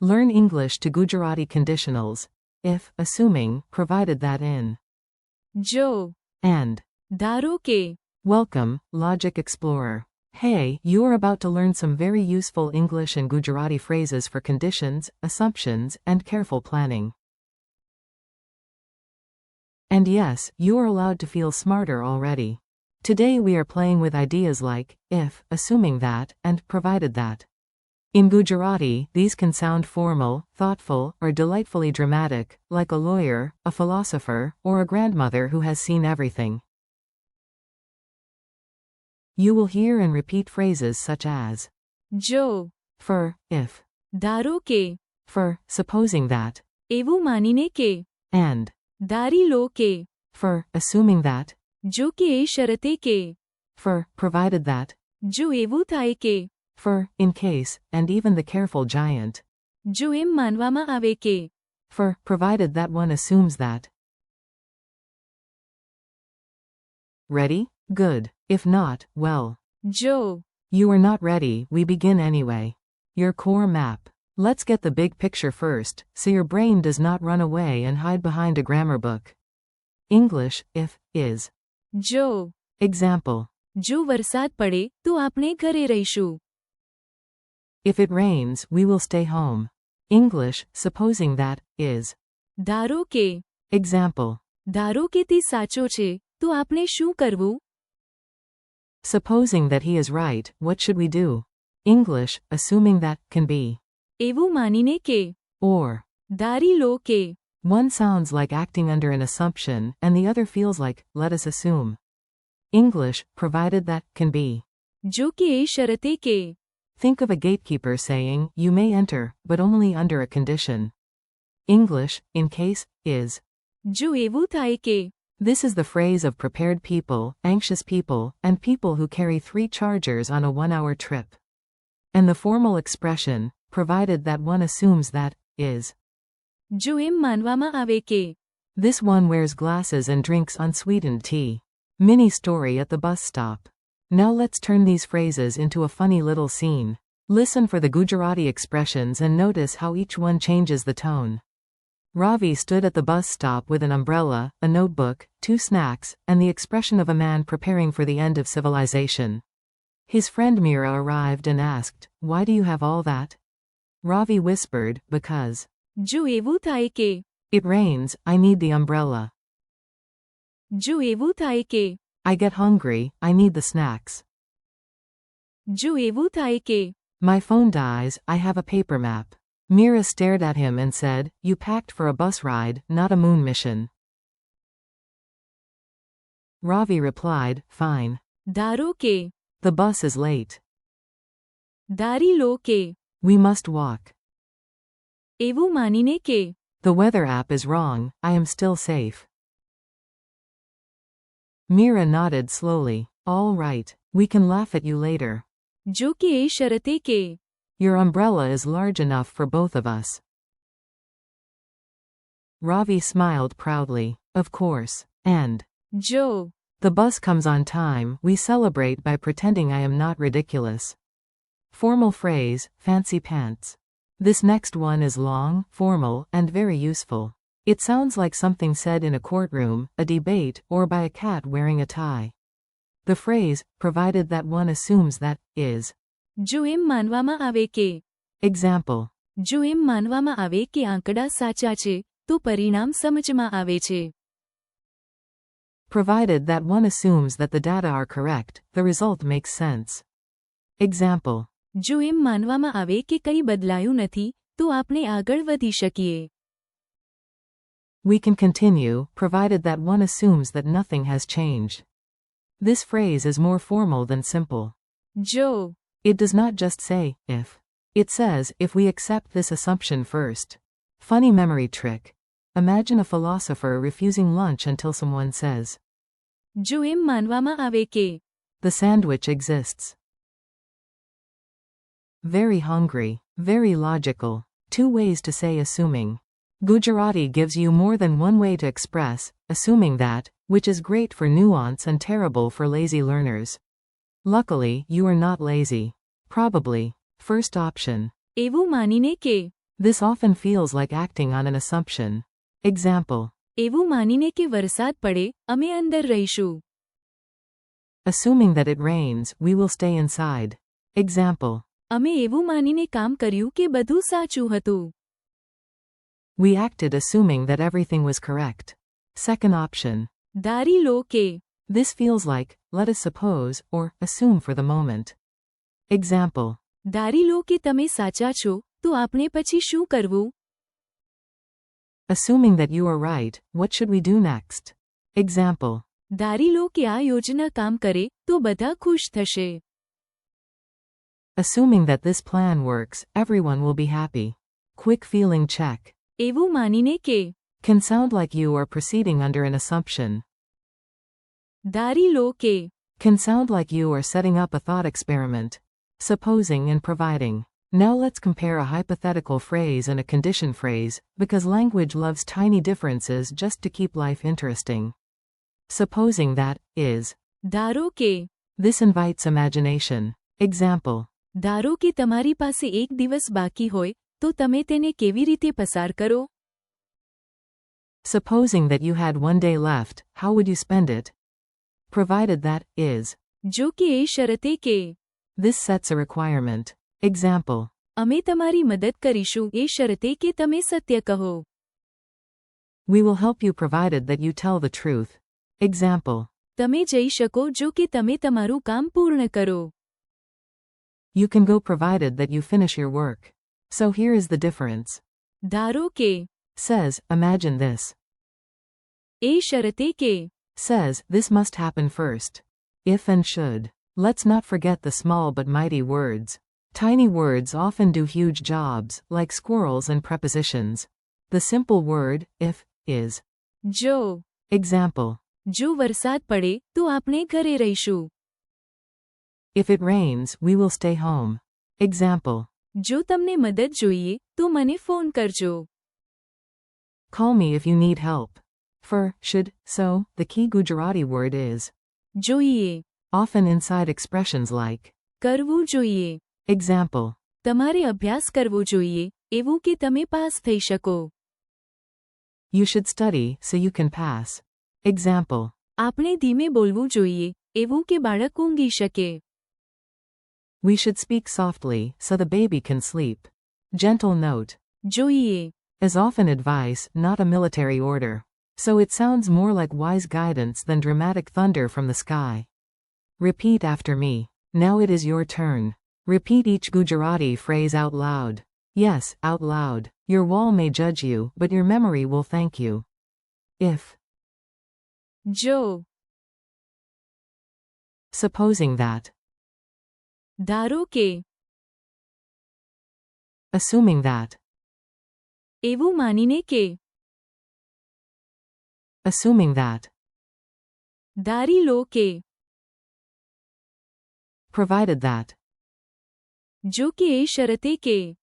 Learn English to Gujarati conditionals. If, assuming, provided that in. Jo. And. Dharo ke. Welcome, Logic Explorer. Hey, you are about to learn some very useful English and Gujarati phrases for conditions, assumptions, and careful planning. And yes, you are allowed to feel smarter already. Today we are playing with ideas like, if, assuming that, and provided that. In Gujarati, these can sound formal, thoughtful, or delightfully dramatic, like a lawyer, a philosopher, or a grandmother who has seen everything. You will hear and repeat phrases such as Jo. For, if. Dharo ke. For, supposing that. Evu manine ke. And. Dari lo ke. For, assuming that. Jo ke e sharate ke. For, provided that. Jo evu થાય ke. For, in case, and even the careful giant. Jo em માનવામાં આવે કે. For, provided that one assumes that. Ready? Good. If not, well. Jo. You are not ready, we begin anyway. Your core map. Let's get the big picture first, so your brain does not run away and hide behind a grammar book. English, if, is. Jo. Example. જો વરસાદ પડે તો આપણે ઘરે રહીશું. If it rains, we will stay home. English, supposing that, is. ધારો કે. Example. ધારો કે તે સાચો છે તો આપણે શું કરવું? Supposing that he is right, what should we do? English, assuming that, can be. એવું માનીને કે. Or. ધારી લો કે. One sounds like acting under an assumption, and the other feels like, let us assume. English, provided that, can be. જો કે એ શરતે કે. Think of a gatekeeper saying, you may enter, but only under a condition. English, in case, is. જો એવું થાય કે. This is the phrase of prepared people, anxious people, and people who carry 3 chargers on a 1-hour trip. And the formal expression, provided that one assumes that, is. જો એમ માનવામાં આવે કે. This one wears glasses and drinks unsweetened tea. Mini story at the bus stop. Now let's turn these phrases into a funny little scene. Listen for the Gujarati expressions and notice how each one changes the tone. Ravi stood at the bus stop with an umbrella, a notebook, 2 snacks, and the expression of a man preparing for the end of civilization. His friend Meera arrived and asked, why do you have all that? Ravi whispered, because. જો એવું થાય કે. It rains, I need the umbrella. જો એવું થાય કે. I get hungry, I need the snacks. જો એવું થાય કે. My phone dies, I have a paper map. Meera stared at him and said, you packed for a bus ride, not a moon mission. Ravi replied, fine. ધારો કે. The bus is late. દારી લો કે. We must walk. એવું માનીને કે. The weather app is wrong, I am still safe. Meera nodded slowly. All right, we can laugh at you later. જો કે એ શરતે કે. Your umbrella is large enough for both of us. Ravi smiled proudly. Of course. And. જો. The bus comes on time, we celebrate by pretending I am not ridiculous. Formal phrase, fancy pants. This next one is long, formal, and very useful. It sounds like something said in a courtroom, a debate, or by a cat wearing a tie. The phrase, provided that one assumes that, is. જો એમ માનવામાં આવે કે. Example. જો એમ માનવામાં આવે કે આંકડા સાચા છે તો પરિણામ સમજમાં આવે છે. Provided that one assumes that the data are correct, the result makes sense. Example. જો એમ માનવામાં આવે કે કંઈ બદલાયું નથી તો આપણે આગળ વધી શકીએ. We can continue, provided that one assumes that nothing has changed. This phrase is more formal than simple. જો. It does not just say, if. It says, if we accept this assumption first. Funny memory trick. Imagine a philosopher refusing lunch until someone says. જો એમ માનવામાં આવે કે. The sandwich exists. Very hungry. Very logical. 2 ways to say assuming. Gujarati gives you more than one way to express, assuming that, which is great for nuance and terrible for lazy learners. Luckily, you are not lazy. Probably. First option. એવું માનીને કે. This often feels like acting on an assumption. Example. એવું માનીને કે વરસાદ પડે અમે અંદર રહીશું. Assuming that it rains, we will stay inside. Example. અમે એવું માનીને કામ કર્યું કે બધું સાચું હતું. We acted assuming that everything was correct. Second option. ધારી લો કે. This feels like, let us suppose, or assume for the moment. Example. ધારી લો કે તમે સાચા છો, તો આપણે પછી શું કરવું? Assuming that you are right, what should we do next? Example. ધારી લો કે આ યોજના કામ કરે, તો બધા ખુશ થશે. Assuming that this plan works, everyone will be happy. Quick feeling check. એવું માનીને કે. Can sound like you are proceeding under an assumption. ધારી લો કે. Can sound like you are setting up a thought experiment. Supposing and providing. Now let's compare a hypothetical phrase and a condition phrase, because language loves tiny differences just to keep life interesting. Supposing that, is. ધારો કે. This invites imagination. Example. ધારો કે તમારી પાસે એક દિવસ બાકી હોય, તો તમે તેને કેવી રીતે પસાર કરો? Supposing that you had one day left, how would you spend it? Provided that, is. જો કે એ શરતે કે. This sets a requirement. Example. અમે તમારી મદદ કરીશું એ શરતે કે તમે સત્ય કહો. We will help you provided that you tell the truth. Example. તમે જઈ શકો જો કે તમે તમારું કામ પૂર્ણ કરો. You can go provided that you finish your work. So here is the difference. ધારો કે. Says, imagine this. એ શરતે કે. Says, this must happen first. If and should. Let's not forget the small but mighty words. Tiny words often do huge jobs, like squirrels and prepositions. The simple word, if, is. જો. Example. જો વરસાદ પડે, તો આપણે ઘરે રહીશું. If it rains, we will stay home. Example. જો તમને મદદ જોઈએ, તો મને ફોન કરજો. Call me if you need help. For, should, so, the key Gujarati word is. જોઈએ. Often inside expressions like. કરવું જોઈએ. Example. તમારે અભ્યાસ કરવો જોઈએ, એવું કે તમે પાસ થઈ શકો. You should study, so you can pass. Example. આપણે ધીમે બોલવું જોઈએ, એવું કે બાળક ઊંઘી શકે. We should speak softly, so the baby can sleep. Gentle note. જોઈએ. Is often advice, not a military order. So it sounds more like wise guidance than dramatic thunder from the sky. Repeat after me. Now it is your turn. Repeat each Gujarati phrase out loud. Yes, out loud. Your wall may judge you, but your memory will thank you. If. જો. Supposing that. ધારો કે. Assuming that. એવું માનીને કે. Assuming that. ધારી લો કે. Provided that. જો કે એ શરતે કે.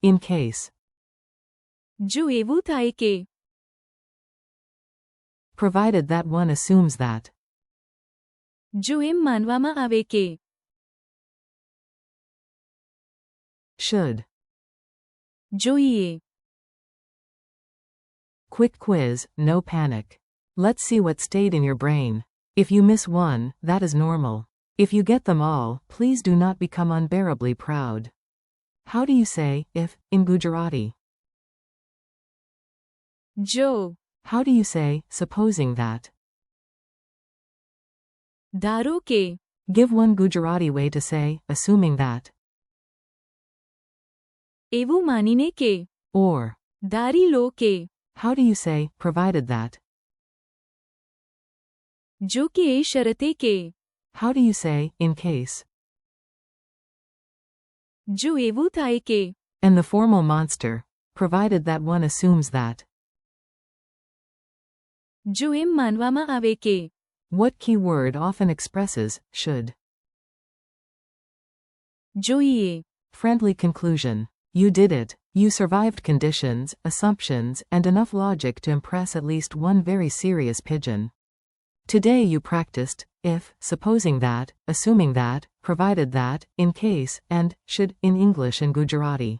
In case. જો એવું થાય કે. Provided that one assumes that. જો એમ માનવામાં આવે કે. Should. જોઈએ. Quick quiz, no panic. Let's see what stayed in your brain. If you miss one, that is normal. If you get them all, please do not become unbearably proud. How do you say, if, in Gujarati? જો. How do you say, supposing that? ધારો કે. Give one Gujarati way to say, assuming that. એવું માનીને કે. Or. ધારી લો કે. How do you say, provided that? જો કે એ શરતે કે. How do you say, in case? જો એવું થાય કે. And the formal monster. Provided that one assumes that. જો એમ માનવામાં આવે કે. What key word often expresses, should? જોઈએ. Friendly conclusion. You did it. You survived conditions, assumptions, and enough logic to impress at least one very serious pigeon. Today you practiced, if, supposing that, assuming that, provided that, in case, and should, in English and Gujarati.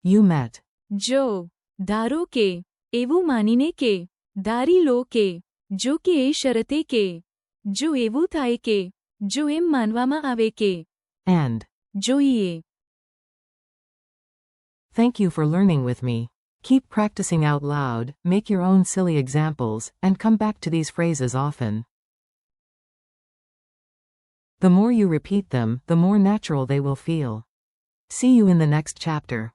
You met. જો ધારો કે એવું માનીને કે ધારી લો કે જો કે એ શરતે કે જો એવું થાય કે જો એમ માનવામાં આવે કે And. જોઈએ. Thank you for learning with me. Keep practicing out loud, make your own silly examples, and come back to these phrases often. The more you repeat them, the more natural they will feel. See you in the next chapter.